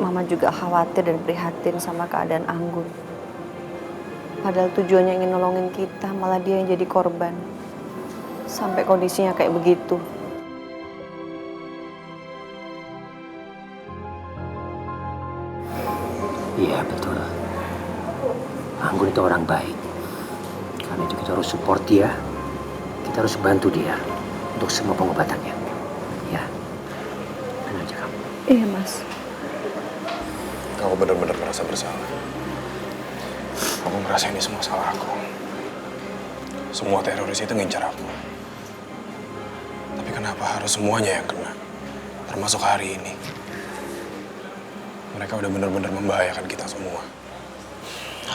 Mama juga khawatir dan prihatin sama keadaan Anggun. Padahal tujuannya ingin nolongin kita, malah dia yang jadi korban. Sampai kondisinya kayak begitu. Iya betul. Anggun itu orang baik. Karena itu kita harus support dia. Kita harus bantu dia untuk semua pengobatannya. Ya, tenang aja kamu. Iya mas. Aku benar-benar merasa bersalah. Aku merasa ini semua salah aku. Semua teroris itu ngincar aku. Tapi kenapa harus semuanya yang kena? Termasuk hari ini. Mereka udah benar-benar membahayakan kita semua.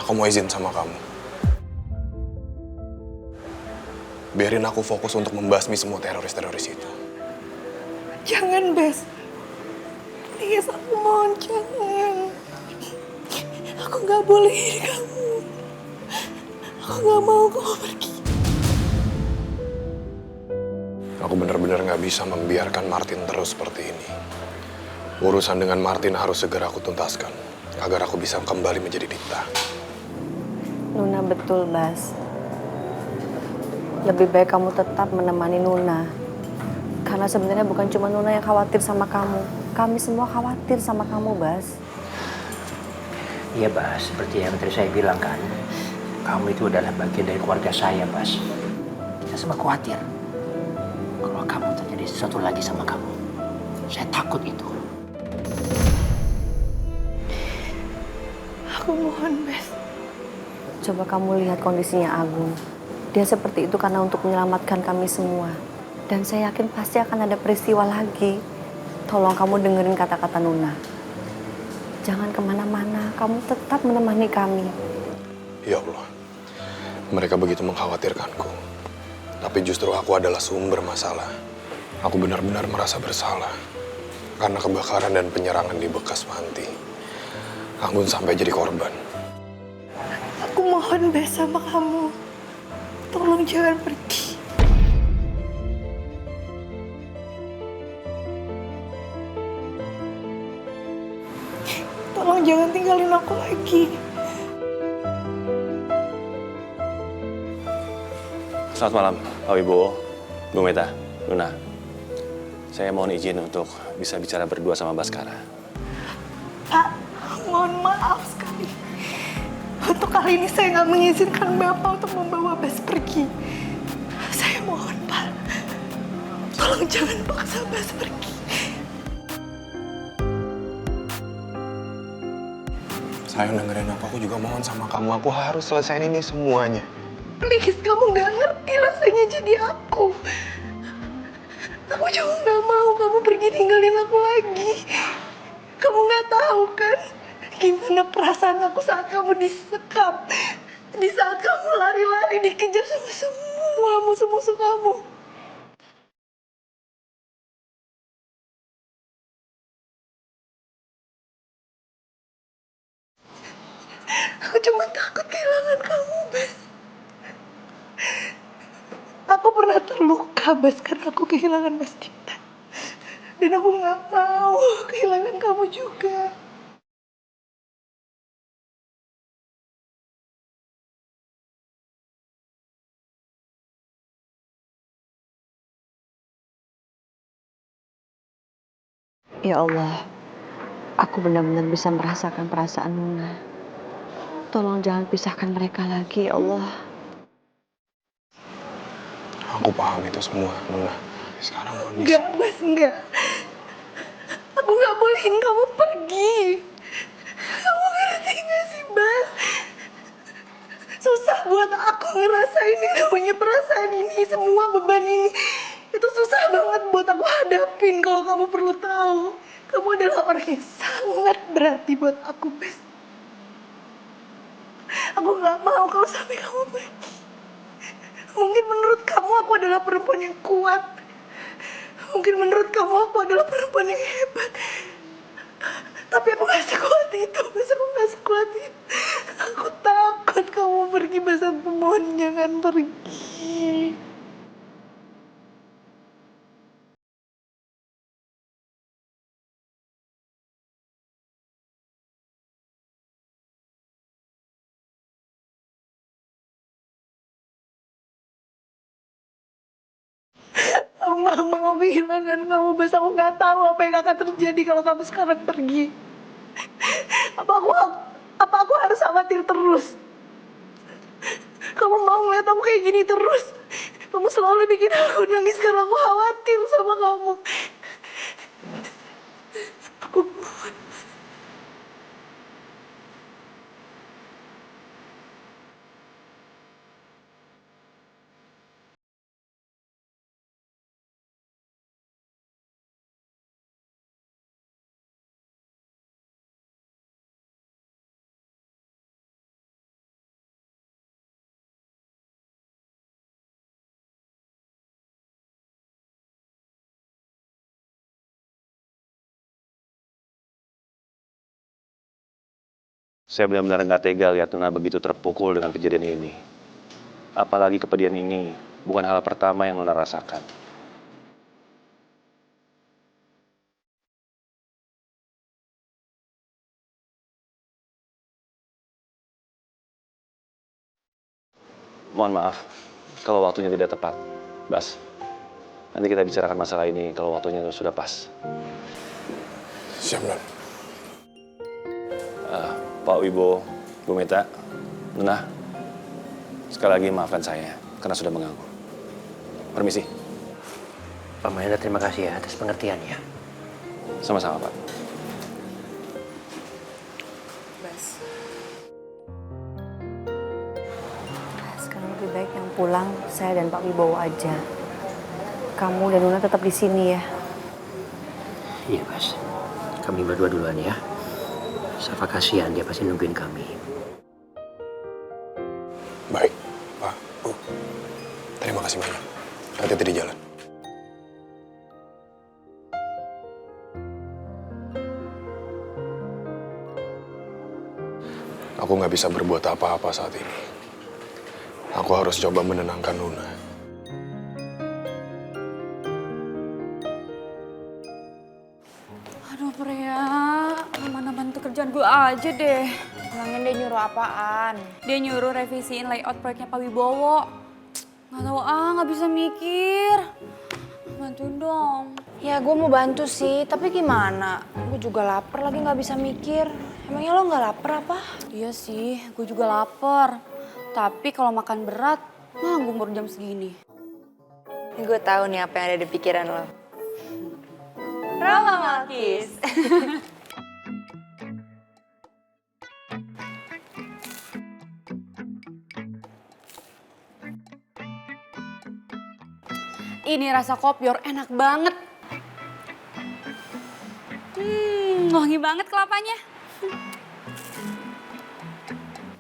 Aku mau izin sama kamu. Biarin aku fokus untuk membasmi semua teroris-teroris itu. Jangan, Bes. Please, aku mohon jangan. Aku gak boleh ini kamu. Aku gak mau kamu pergi. Aku benar-benar gak bisa membiarkan Martin terus seperti ini. Urusan dengan Martin harus segera aku tuntaskan, agar aku bisa kembali menjadi Dita. Nuna betul, Bas. Lebih baik kamu tetap menemani Nuna. Karena sebenarnya bukan cuma Nuna yang khawatir sama kamu. Kami semua khawatir sama kamu, Bas. Iya Bas, seperti yang tadi saya bilang kan. Kamu itu adalah bagian dari keluarga saya, Bas. Kita semua khawatir. Kalau kamu terjadi sesuatu lagi sama kamu. Saya takut itu. Aku mohon, Bes. Coba kamu lihat kondisinya Agung. Dia seperti itu karena untuk menyelamatkan kami semua. Dan saya yakin pasti akan ada peristiwa lagi. Tolong kamu dengerin kata-kata Nuna. Jangan kemana-mana, kamu tetap menemani kami. Ya Allah, mereka begitu mengkhawatirkanku. Tapi justru aku adalah sumber masalah. Aku benar-benar merasa bersalah. Karena kebakaran dan penyerangan di bekas panti. Anggun sampai jadi korban. Aku mohon, Bes, sama kamu. Tolong jangan pergi. Tolong jangan tinggalin aku lagi. Selamat malam, Pak Wibowo, Bu Meta, Luna. Saya mohon izin untuk bisa bicara berdua sama Baskara. Pak, mohon maaf sekali. Untuk kali ini saya nggak mengizinkan Bapak untuk membawa Bas pergi. Saya mohon, Pak. Tolong jangan paksa Bas pergi. Sayang dengerin aku juga mohon sama kamu. Aku harus selesaiin ini semuanya. Please, kamu nggak ngerti rasanya jadi aku. Aku juga nggak mau kamu pergi tinggalin aku lagi. Kamu nggak tahu kan gimana perasaan aku saat kamu disekap. Di saat kamu lari-lari dikejar sama semua musuh-musuh kamu. Aku cuma takut kehilangan kamu, Bes. Aku pernah terluka, Bes, karena aku kehilangan Mas Dita. Dan aku nggak mau kehilangan kamu juga. Ya Allah, aku benar-benar bisa merasakan perasaan Nuna. Tolong jangan pisahkan mereka lagi, ya Allah. Aku paham itu semua, Nuna. Sekarang kondisi... Enggak, Bas, enggak. Aku nggak bolehin kamu pergi. Kamu ngerti nggak sih, Bas? Susah buat aku ngerasain yang namanya perasaan ini, semua beban ini. Itu susah banget buat aku hadapin kalau kamu perlu tahu. Kamu adalah orang yang sangat berarti buat aku, Bas. Aku nggak mau kalau sampai kamu pergi. Mungkin menurut kamu aku adalah perempuan yang kuat. Mungkin menurut kamu aku adalah perempuan yang hebat. Tapi aku gak sekuat itu, Mas. Aku gak sekuat itu. Aku takut kamu pergi, Mas. Aku mohon jangan pergi. aku kehilangan kamu, Bas. Aku nggak tahu apa yang akan terjadi kalau kamu sekarang pergi. Apa aku apa aku harus khawatir terus? Kamu mau ngeliat aku kayak gini terus? Kamu selalu bikin aku nangis karena aku khawatir sama kamu. Aku Saya benar-benar nggak tega lihat Nuna begitu terpukul dengan kejadian ini. Apalagi kepedihan ini bukan hal pertama yang Nuna rasakan. Mohon maaf kalau waktunya tidak tepat, Bas. Nanti kita bicarakan masalah ini kalau waktunya sudah pas. Siap, Non. Pak Wibowo, Bu Meta, Nuna, sekali lagi maafkan saya karena sudah mengganggu. Permisi. Pak Mahendra, terima kasih ya atas pengertiannya. Sama-sama, Pak. Bas. Sekarang lebih baik yang pulang saya dan Pak Wibowo aja. Kamu dan Nuna tetap di sini ya. Iya, Bas. Kami berdua duluan ya. Safa kasihan, dia pasti nungguin kami. Baik, Pak, Bu. Terima kasih banyak. Hati-hati di jalan. Aku nggak bisa berbuat apa-apa saat ini. Aku harus coba menenangkan Nuna. Aduh Prea, aman-aman tuh kerjaan gue aja deh. Bilangin dia nyuruh apaan? Dia nyuruh revisiin layout proyeknya Pak Wibowo. Nggak tahu nggak bisa mikir. Bantuin dong. Ya gue mau bantu sih, tapi gimana? Gue juga lapar lagi nggak bisa mikir. Emangnya lo nggak lapar apa? Iya sih, gue juga lapar. Tapi kalau makan berat, nanggung baru jam segini. Gue tahu nih apa yang ada di pikiran lo. Rama Malkis. Ini rasa kopior enak banget. Wangi banget kelapanya.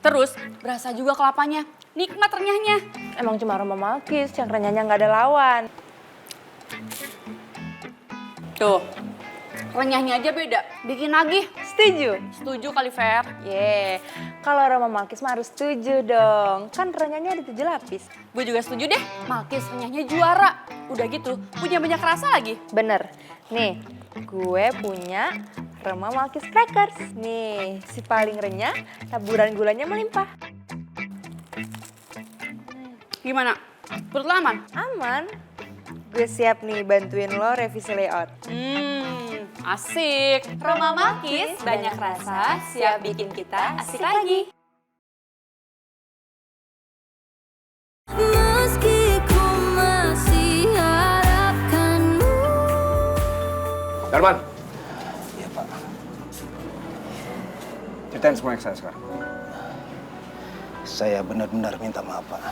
Terus berasa juga kelapanya, nikmat renyahnya. Emang cuma Roma Malkis yang renyahnya nggak ada lawan. Tuh, renyahnya aja beda, bikin lagi. Setuju? Setuju kali Fer? Ye, kalau Roma Malkis mah harus setuju dong. Kan renyahnya ada 7 lapis. Gue juga setuju deh, Malkis renyahnya juara. Udah gitu, punya banyak rasa lagi. Bener. Nih, gue punya Roma Malkis Crackers. Nih, si paling renyah, taburan gulanya melimpah. Gimana? Perut lo aman? Aman. Gue siap nih bantuin lo revisi layout. Asik. Roma Malkis, banyak rasa, siap bikin kita asik lagi. Meski ku masih harapkanmu. Darman, Iya, Pak. ceritain semua yang saya sekarang. Saya benar-benar minta maaf, Pak.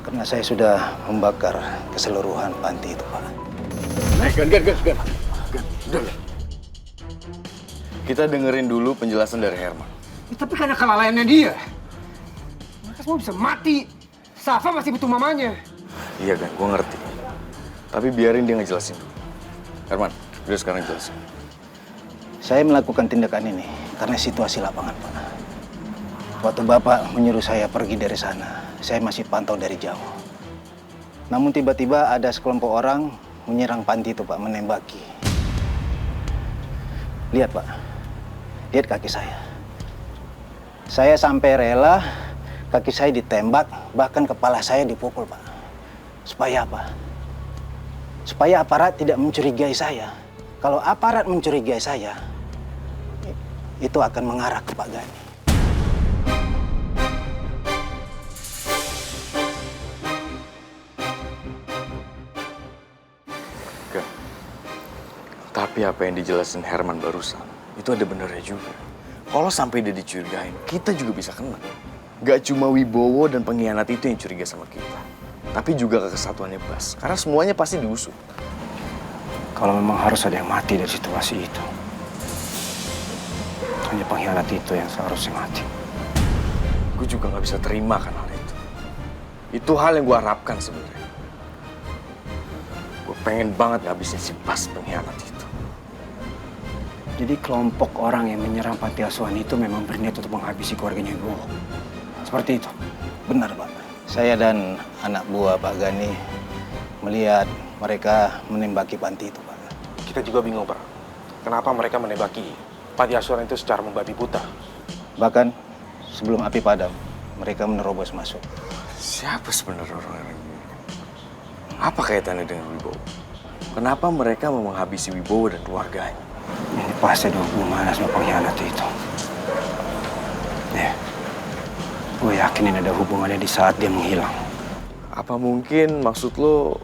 Karena saya sudah membakar keseluruhan panti itu, Pak. Gan. Udah. Kita dengerin dulu penjelasan dari Herman. Tapi karena kelalaiannya dia, mereka semua bisa mati. Safa masih butuh mamanya. Iya kan, gue ngerti. Tapi biarin dia ngejelasin dulu. Herman, udah sekarang jelasin. Saya melakukan tindakan ini karena situasi lapangan, Pak. Waktu Bapak menyuruh saya pergi dari sana, saya masih pantau dari jauh. Namun tiba-tiba ada sekelompok orang menyerang panti itu, Pak, menembaki. Lihat, Pak. Lihat kaki saya. Saya sampai rela kaki saya ditembak, bahkan kepala saya dipukul, Pak. Supaya apa? supaya aparat tidak mencurigai saya. Kalau aparat mencurigai saya, itu akan mengarah ke Pak Gani. Gak. Tapi apa yang dijelasin Herman barusan, itu ada benernya juga. Kalau sampai dia dicurigain, kita juga bisa kena. Gak cuma Wibowo dan pengkhianat itu yang curiga sama kita, tapi juga ke kesatuannya Bas. Karena semuanya pasti diusut. Kalau memang harus ada yang mati dari situasi itu, hanya pengkhianat itu yang seharusnya mati. Gue juga gak bisa terima kan hal itu. Itu hal yang gue harapkan sebenarnya. Gue pengen banget ngabisin si Bas pengkhianat itu. Jadi kelompok orang yang menyerang panti asuhan itu memang berniat untuk menghabisi keluarganya Wibowo. Seperti itu? Benar, Pak. Saya dan anak buah Pak Gani melihat mereka menembaki panti itu, Pak. Kita juga bingung, Pak. Kenapa mereka menembaki panti asuhan itu secara membabi buta? Bahkan sebelum api padam, mereka menerobos masuk. Siapa sebenarnya orang-orang ini? Apa kaitannya dengan Wibowo? Kenapa mereka mau menghabisi Wibowo dan keluarganya? Ini pasti ada hubungannya sama pengkhianat itu. Ya, gue yakin ini ada hubungannya di saat dia menghilang. Apa mungkin maksud lo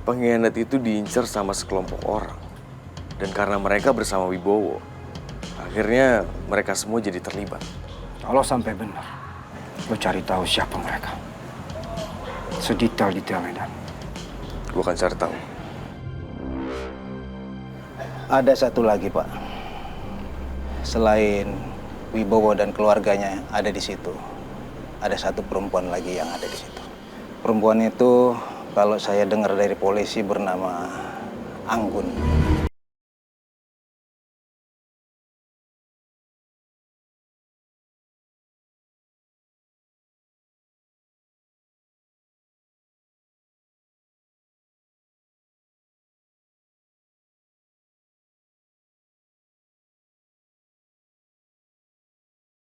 pengkhianat itu diincar sama sekelompok orang? Dan karena mereka bersama Wibowo, akhirnya mereka semua jadi terlibat. Kalau sampai benar, lo cari tahu siapa mereka. Sedetail-detailnya, Dan. Gue akan cari tahu. Ada satu lagi, Pak. Selain Wibowo dan keluarganya ada di situ, ada satu perempuan lagi yang ada di situ. Perempuan itu, kalau saya dengar dari polisi, bernama Anggun.